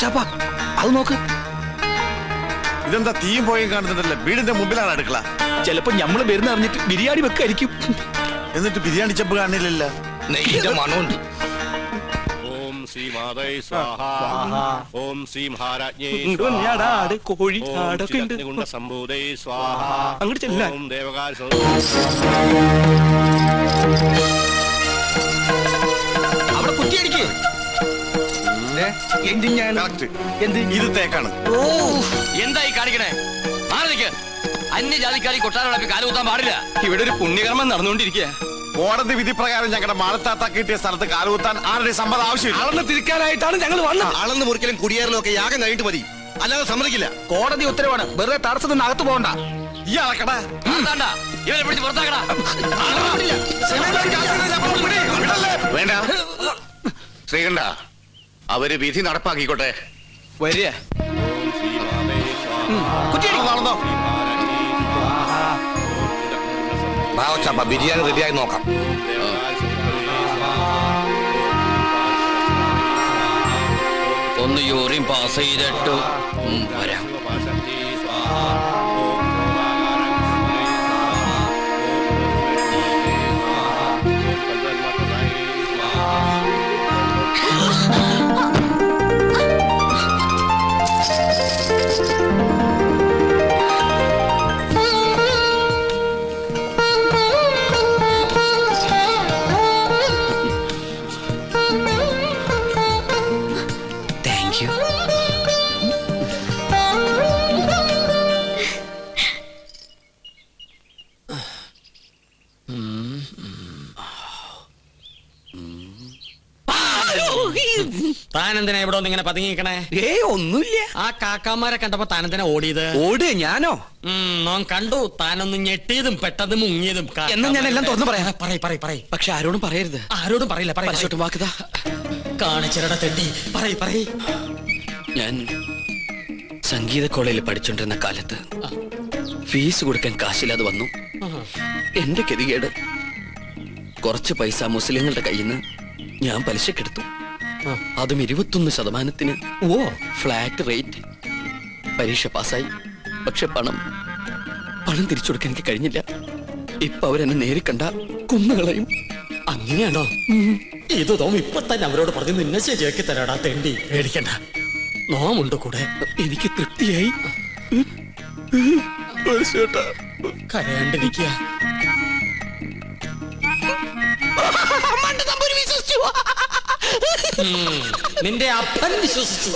കൊച്ചാപ്പാ അത് നോക്ക്. ഇതെന്താ തീയും പോയും കാണുന്നുണ്ടല്ലോ? വീടിന്റെ മുമ്പിലാണ് അടുക്കള. ചിലപ്പോ ഞമ്മള് വരുന്ന അറിഞ്ഞിട്ട് ബിരിയാണി വെക്കായിരിക്കും. എന്നിട്ട് ബിരിയാണി ചെമ്പ് കാണില്ലല്ലോ. നെയ്യുടെ മണമുണ്ട്. ഓം ശ്രീ മാതൈ സ്വാഹ. ഓം ശ്രീ മഹാരാജ്ഞേ കോഴി ആടൊക്കെ ഉണ്ട്. സംഭൂതൈ സ്വാഹ. അങ്ങോട്ട് ചെല്ലാൻ. ഓം ദേവകാല അവിടെ കുറ്റിയടിക്ക്. ഇത് തേക്കാണ്. എന്തായി കാണിക്കണേ? മാറിക്ക്. അന്യജാതിക്കാരി കൊട്ടാരം കാലുകുത്താൻ പാടില്ല. ഇവിടെ ഒരു പുണ്യകർമ്മം നടന്നുകൊണ്ടിരിക്കുക. കോടതി വിധി പ്രകാരം ഞങ്ങളുടെ മാളത്താത്ത കിട്ടിയ സ്ഥലത്ത് കാലുകുത്താൻ ആരുടെ സമ്മതം ആവശ്യമില്ല. അളന്ന് തിരിക്കാനായിട്ടാണ് ഞങ്ങൾ വന്നത്. അളന്ന് മുറിക്കലും കുടിയേറലും ഒക്കെ യാഗം കഴിഞ്ഞിട്ട് മതി, അല്ലാതെ സമ്മതിക്കില്ല. കോടതി ഉത്തരവാണ്. വെറുതെ തടസ്സത്തിൽ നിന്ന് അകത്ത് പോകണ്ട. ഈ അളക്കടാ. ഇവരെ പിടിച്ച് പുറത്താക്കടാ. വേണ്ട ശ്രീകണ്ഠ, അവര് വിധി നടപ്പാക്കിക്കോട്ടെ. വരിക. ബിരിയാണി റെഡിയായി നോക്കാം. ഒന്ന് യൂറിൻ പാസ് ചെയ്തിട്ട് വരാം. താനെന്തിനാ ഇവിടെ ഒന്ന് ഇങ്ങനെ പതുങ്ങിക്കണേ? ഒന്നുമില്ല. ആ കാക്കാമാരെ കണ്ടപ്പോ താനെന്തിനാ ഓടിയത്? ഓട് ഞാനോ? നോൻ കണ്ടു. താനൊന്ന് ഞെട്ടിയതും പെട്ടതും മുങ്ങിയതും. എന്നാ ഞാൻ എല്ലാം തുറന്നു പറയാം. പറയ്. പക്ഷെ ആരോടും പറയരുത്. ആരോടും പറയില്ല. പരിശോട്ട് വാക്കുതാ. കാണിച്ചിരട തെണ്ടി. പറയ്. ഞാൻ സംഗീത കോളേജിൽ പഠിച്ചോണ്ടിരുന്ന കാലത്ത് ഫീസ് കൊടുക്കാൻ കാശില്ലാതെ വന്നു. എന്റെ ഗതികേട്. കുറച്ച് പൈസ മുസ്ലിങ്ങളുടെ കയ്യിൽ നിന്ന് ഞാൻ പലിശക്കെടുത്തു. അതും 21%. Flat rate. പരീക്ഷ പാസ്സായി. പക്ഷെ പണം തിരിച്ചു കൊടുക്കാൻ എനിക്ക് കഴിഞ്ഞില്ല. ഇപ്പൊ അവരെന്നെ നേരിക്കണ്ട കുന്നുകളയും. അങ്ങനെയാണോ? ഇത് തോം ഇപ്പൊ തന്നെ അവരോട് പറഞ്ഞു നിന്നെ ശരിയാക്കി തരാടാ തെണ്ടി. പേടിക്കണ്ട, നോമുണ്ട് കൂടെ. എനിക്ക് തൃപ്തിയായി. കരയാണ്ടിരിക്കുക. നിന്റെ അപ്പൻ വിശ്വസിച്ചു.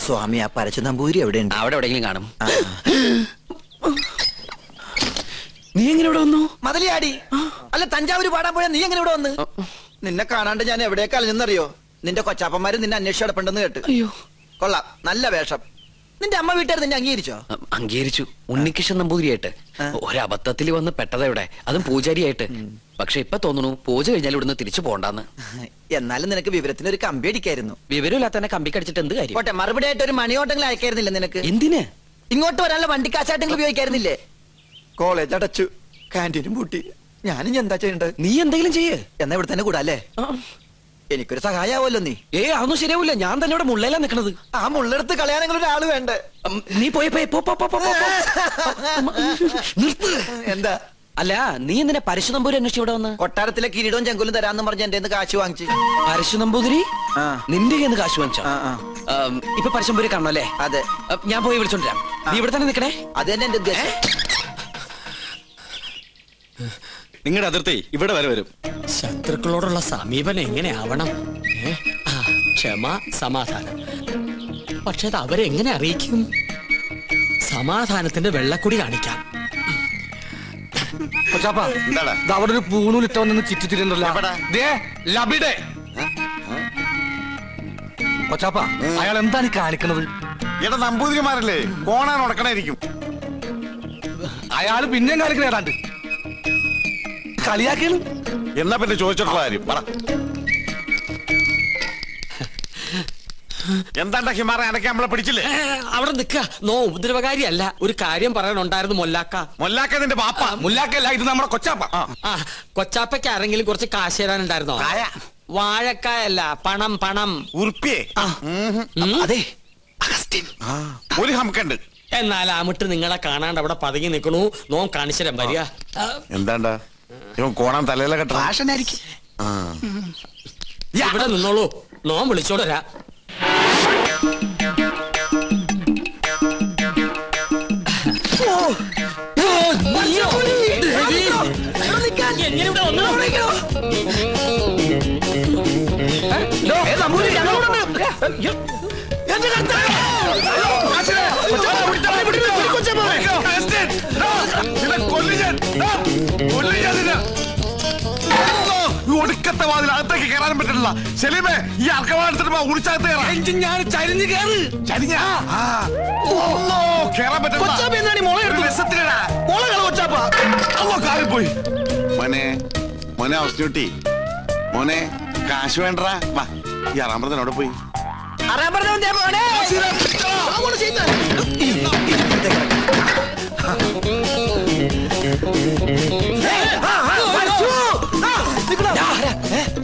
സ്വാമി, ആ പരച്ചു നമ്പൂരി എവിടെയുണ്ട്? അവിടെ എവിടെയെങ്കിലും കാണും. നീ എങ്ങനെ ഇവിടെ വന്നു? മതലിയാടി. അല്ല, തഞ്ചാവൂര് പാടാൻ പോയാ നീ എങ്ങനെ ഇവിടെ വന്ന്? നിന്നെ കാണാണ്ട് ഞാൻ എവിടേക്ക് അലഞ്ഞെന്നറിയോ? നിന്റെ കൊച്ചാപ്പന്മാര് നിന്നെ അന്വേഷിച്ച് കിടപ്പുണ്ടെന്ന് കേട്ട്. അയ്യോ, കൊള്ളാം, നല്ല വേഷം. നിന്റെ അമ്മ വീട്ടുകാർ നിന്നെ അംഗീകരിച്ചോ? അംഗീകരിച്ചു. ഉണ്ണികൃഷ്ണൻ നമ്പൂതിരിയായിട്ട്. ഒരബദ്ധത്തിൽ വന്ന് പെട്ടതെവിടെ, അതും പൂജാരിയായിട്ട്. പക്ഷെ ഇപ്പൊ തോന്നുന്നു പൂജ കഴിഞ്ഞാൽ ഇവിടുന്ന് തിരിച്ചു പോണ്ടെന്ന്. എന്നാലും നിനക്ക് വിവരത്തിന് ഒരു കമ്പി അടിക്കായിരുന്നു. വിവരമില്ലാത്ത തന്നെ കമ്പി കടിച്ചിട്ട് എന്ത് കാര്യം? പോട്ടെ, മറുപടി ആയിട്ട് ഒരു മണിയോട്ടെങ്കിലും അയക്കായിരുന്നില്ല നിനക്ക്? എന്തിന്? ഇങ്ങോട്ട് വരാനുള്ള വണ്ടിക്കാശായിട്ടെങ്കിലും ഉപയോഗിക്കായിരുന്നില്ലേ? കോളേജ് അടച്ചു, കാന്റീനും പൂട്ടി. ഞാനും എന്താ ചെയ്യണ്ടത്? നീ എന്തെങ്കിലും ചെയ്യേ. എന്നാ ഇവിടെ തന്നെ കൂടാ അല്ലേ? എനിക്കൊരു സഹായാവല്ലോ നീ. അതൊന്നും ശരിയാവില്ല. ഞാൻ തന്നെ ഇവിടെ മുള്ളയിലാ നിക്കണത്. ആ മുള്ളെടുത്ത് കളയാനെങ്കിലും ഒരാള് വേണ്ടേ? നീ പോയി നിർത്ത്. എന്താ? അല്ല, നീ എന്തിനാ പരശു നമ്പൂരി അന്വേഷിച്ച് ഇവിടെ വന്ന്? കൊട്ടാരത്തിലെ കിരീടവും ചെങ്കുലും തരാന്ന് പറഞ്ഞ എന്റെ കാശ് വാങ്ങിച്ചു. പരശു നമ്പൂതിരി നിന്റെ കയ്യിൽ നിന്ന് കാശ് വാങ്ങിച്ചോ? ഇപ്പൊ പരശുനമ്പൂരി കാണണം അല്ലേ? അതെ. ഞാൻ പോയി വിളിച്ചോണ്ടിരാം. നീ ഇവിടെ തന്നെ നിക്കണേ. അത് തന്നെ എന്റെ ഉദ്ദേശം. നിങ്ങളുടെ അതിർത്തി ഇവിടെ വരെ വരും. ശത്രുക്കളോടുള്ള സമീപനം എങ്ങനെയാവണം? ക്ഷമ, സമാധാനം. പക്ഷെ അത് അവരെങ്ങനെ അറിയിക്കും? സമാധാനത്തിന്റെ വെള്ളക്കുടി കാണിക്കാം. അവിടെ ഒരു പൂണൂലിട്ടവന്ന് ചുറ്റിത്തിരുന്നല്ലോ. കൊച്ചാപ്പ, അയാൾ എന്താണ് കാണിക്കണത്? എടാ നമ്പൂതിരിമാരല്ലേ, കോണാൻ ഉടക്കണായിരിക്കും. അയാള് പിന്നെയും കാണിക്കണ ഏതാണ്ട് കളിയാക്കിയാണ്. എന്നാ പിന്നെ ചോദിച്ചിട്ടുള്ള കാര്യം പറ. എന്താണ്ടാ ഹിമാറ അനക്ക് നമ്മളെ പിടിച്ചില്ലേ? അവിടെ നിക്ക. നോ ഉപദ്രവകാരിയല്ല, ഒരു കാര്യം പറയാനുണ്ടായിരുന്നു മൊല്ലാക്ക. മൊല്ലാക്ക നിന്റെ ബാപ്പ. മുല്ലാക്കല്ല, ഇത് നമ്മുടെ കൊച്ചാപ്പ. ആ കൊച്ചാപ്പയ്ക്ക് ആരെങ്കിലും കുറച്ച് കാശ് തരാനുണ്ടായിരുന്നോ? വാഴക്കായല്ല, പണം പണം. ഉറുപ്പിയെ അതെ ഒരു ഹംക്കുണ്ട്. എന്നാൽ അമിട്ട് നിങ്ങളെ കാണാണ്ട് അവിടെ പതുങ്ങി നിൽക്കണു. നോം കാണിച്ചരം വരിക. എന്താണ്ടാ ഇവൻ കോണം തലയിലെ കെട്ട ഫാഷനായിരിക്കും. ഇവിടെ നിന്നോളൂ, നോം വിളിച്ചോടരാ. ഒടുക്കത്തെ വാതിൽ അകത്തേക്ക് കയറാനും പറ്റില്ല. സെലീമേ, ഈ അർക്കവാടത്തിട്ട് ഉടിച്ചകത്ത് കയറാൻ ചരിഞ്ഞ് കയറ്. കേറാൻ പോയി. മോനെ മോനെ അവസ്ഥ മോനെ കാശ് വേണ്ടടാ. വാ, ഈ അറാമ്പറത്തിനോടെ പോയി.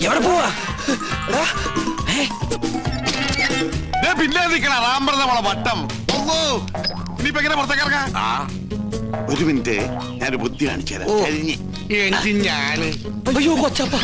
എവിടെ പോവാ? പിന്നെ നിക്കണ റാമ്പറ നമ്മളെ വട്ടം. ഇനിയിപ്പോ എങ്ങനെ പുറത്തേക്ക് ഇറങ്ങാം? ഒരു മിനിറ്റ്, ഞാനൊരു ബുദ്ധി കാണിച്ചു തരാം. കഴിഞ്ഞ് ഞാന് അയ്യോ കൊച്ചപ്പ.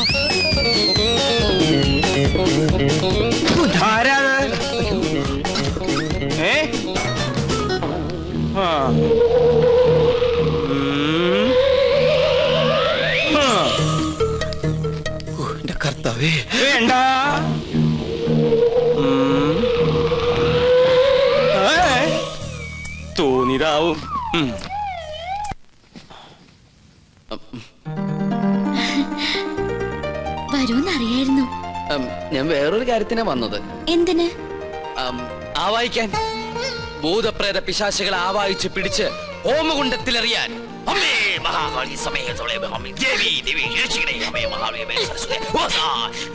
എന്റെ കർത്താവേ, വേണ്ട. തോന്നിയതാവും. വരൂന്നറിയായിരുന്നു. ഞാൻ വേറൊരു കാര്യത്തിനാ വന്നത്. എന്തിന്? ആവായിക്കാൻ. ഭൂതപ്രേത പിശാചുകളെ ആവായിച്ച് പിടിച്ച് ഹോമകുണ്ടത്തിലെറിയാൻ. അമ്മേ മഹാകാളി സമേതോളെ അമ്മേ ദേവി ദേവി രക്ഷിക്കണേ. അമ്മേ മഹാകാളി സരസ്വതി വാസാ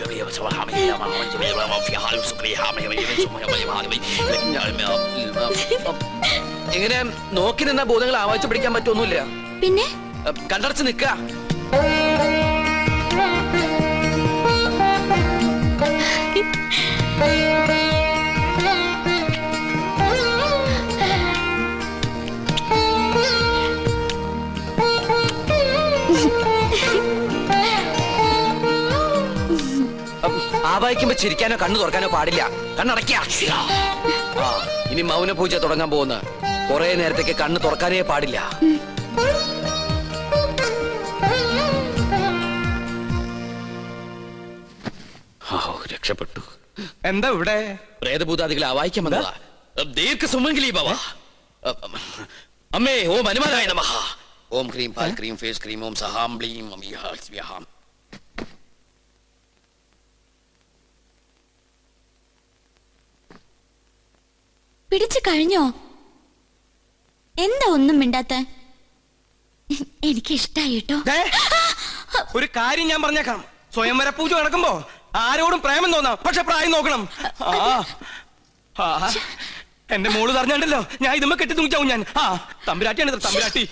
ദേവി വസവഹാമേ മഹാമഞ്ജമേ വഫിഹാലു സുക്രിഹാമേ വയവേ. എങ്ങനെ നോക്കി നിന്ന ഭൂതങ്ങളെ ആവായിച്ച് പിടിക്കാൻ പറ്റൊന്നുമില്ല. പിന്നെ കണ്ടടച്ച് നിൽക്കുക. ആവായിക്കുമ്പോ ചിരിക്കാനോ കണ്ണു തുറക്കാനോ പാടില്ല. കണ്ണടയ്ക്ക. ഇനി മൗനപൂജ തുടങ്ങാൻ പോകുന്ന കുറെ നേരത്തേക്ക് കണ്ണ് തുറക്കാനേ പാടില്ല. രക്ഷപ്പെട്ടു. എന്താ ഇവിടെ? പ്രേതഭൂതാദികളെ ആവായിക്കാൻ വന്നതാ. ദീർഘസുമംഗലി ഭവ. അമ്മേ ഓം ഹനുമാനായ നമഃ. ഓം ക്രീം പാൽ ക്രീം ഫേസ് ക്രീം ഓം സഹാം ബ്ലീം അമിഹാം. പിടിച്ചു കഴിഞ്ഞോ? എന്താ ഒന്നും മിണ്ടാത്ത? എനിക്ക് ഇഷ്ടായി കേട്ടോ. ഒരു കാര്യം ഞാൻ പറഞ്ഞേക്കാം. സ്വയംവര പൂജ നടക്കുമ്പോ ആരോടും പ്രേമം തോന്നാം, പക്ഷെ പ്രായം നോക്കണം. എന്റെ മോള് പറഞ്ഞാണ്ടല്ലോ, ഞാൻ ഇതുമ്മ കെട്ടി തൂങ്ങിച്ചാവും ഞാൻ. തമ്പുരാട്ടിയാണ് തമ്പുരാട്ടി.